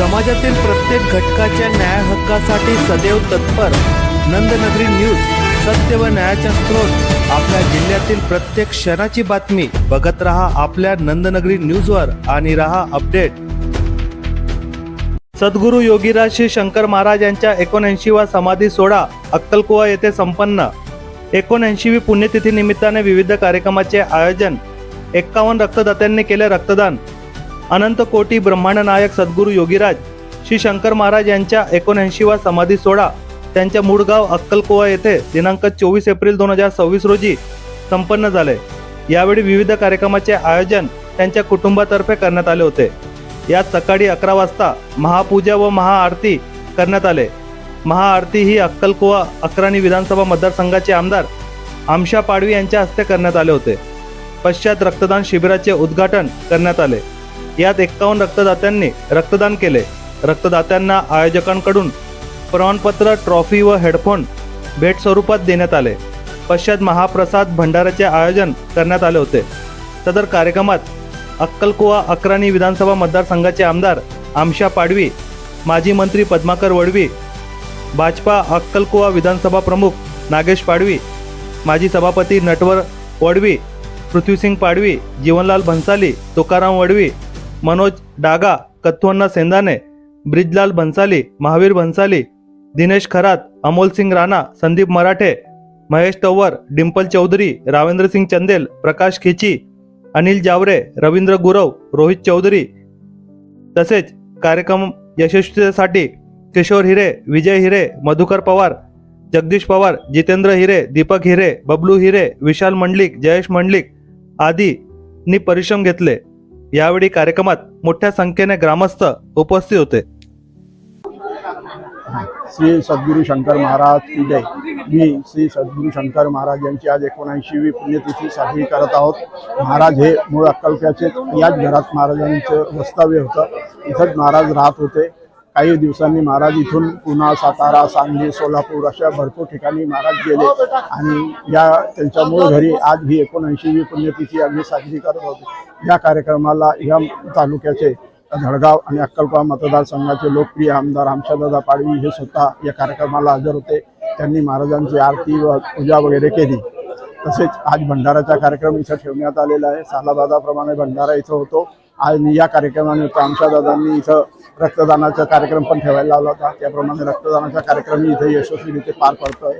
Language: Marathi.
समाजातील प्रत्येक घटकाच्या न्याय हक्कासाठी सदैव तत्पर नंदनगरी न्यूज, सत्य व न्यायाचा स्रोत। आपल्या जिल्ह्यातील प्रत्येक क्षणाची बातमी बघत रहा आपल्या नंदनगरी न्यूजवर आणि रहा अपडेट। सद्गुरू योगीराज श्री शंकर महाराज यांच्या 79वा समाधी सोहळा अक्कलकुवा येथे संपन्न। 79वी पुण्यतिथी निमित्ताने विविध कार्यक्रमाचे आयोजन। 51 रक्तदात्यांनी केले रक्तदान। अनंत कोटी ब्रह्मांड नायक सद्गुरू योगीराज श्री शंकर महाराज यांच्या 79वा समाधी सोहळा त्यांच्या मूळ गाव अक्कलकुवा येथे दिनांक 24 एप्रिल 2026 रोजी संपन्न झाले। यावेळी विविध कार्यक्रमाचे आयोजन त्यांच्या कुटुंबातर्फे करण्यात आले होते। यात सकाळी 11 वाजता महापूजा व महाआरती करण्यात आले। महाआरती ही अक्कलकुवा अक्राणी विधानसभा मतदारसंघाचे आमदार आमशा पाडवी यांच्या हस्ते करण्यात आले होते। पश्चात रक्तदान शिबिराचे उद्घाटन करण्यात आले। यात 51 रक्तदात्यांनी रक्तदान केले। रक्तदात्यांना आयोजकांकडून प्रमाणपत्र, ट्रॉफी व हेडफोन भेट स्वरूपात देण्यात आले। पश्चात महाप्रसाद भंडाऱ्याचे आयोजन करण्यात आले होते। सदर कार्यक्रमात अक्कलकुवा अक्राणी विधानसभा मतदारसंघाचे आमदार आमशा पाडवी, माजी मंत्री पद्माकर वडवी, भाजपा अक्कलकुवा विधानसभा प्रमुख नागेश पाडवी, माजी सभापती नटवर वडवी, पृथ्वीसिंग पाडवी, जीवनलाल भन्साली, तुकाराम वडवी, मनोज डागा, कथुअण्णा सेंदाने, ब्रिजलाल भन्साली, महावीर भन्साली, दिनेश खरात, अमोल सिंग राणा, संदीप मराठे, महेश तंवर, डिंपल चौधरी, रावेंद्र सिंग चंदेल, प्रकाश खिची, अनिल जावरे, रवींद्र गुरव, रोहित चौधरी। तसेच कार्यक्रम यशस्वीतेसाठी किशोर हिरे, विजय हिरे, मधुकर पवार, जगदीश पवार, जितेंद्र हिरे, दीपक हिरे, बबलू हिरे, विशाल मंडलिक, जयेश मंडलिक आदींनी परिश्रम घेतले। यावेळी कार्यक्रमात मोठ्या संख्येने ग्रामस्थ उपस्थित होते। श्री सद्गुरू शंकर महाराज की जय। मी श्री सद्गुरू शंकर महाराज यांची आज 79वी पुण्यतिथी साजरी करत आहोत। महाराज हे मूळ अक्कलकुव्याचे, याच घरात महाराजांचं वास्तव्य होतं। इथंच महाराज राहत होते। काही दिवसांनी महाराज इथून पुणे, सातारा, सांगली, सोलापूर अशा भरपूर ठिकाणी महाराज गेले आणि या त्यांच्या मूळ घरी आज ही 79वी पुण्यतिथी आम्ही साजरी करत होतो। या कार्यक्रमाला या तालुक्याचे धडगाव आणि अक्कलकुवा मतदारसंघाचे लोकप्रिय आमदार आमशादादा पाडवी हे स्वतः या कार्यक्रमाला हजर होते। त्यांनी महाराजांची आरती व पूजा वगैरे केली। तसेच आज भंडाराचा कार्यक्रम इथं ठेवण्यात आलेला आहे। सालादादाप्रमाणे भंडारा इथं होतो। आणि या कार्यक्रमानिमित्त आमशादादांनी इथं रक्तदानाचा कार्यक्रम पण ठेवायला लावला होता। त्याप्रमाणे रक्तदानाचा कार्यक्रम इथे यशस्वीरित्या पार पडतोय।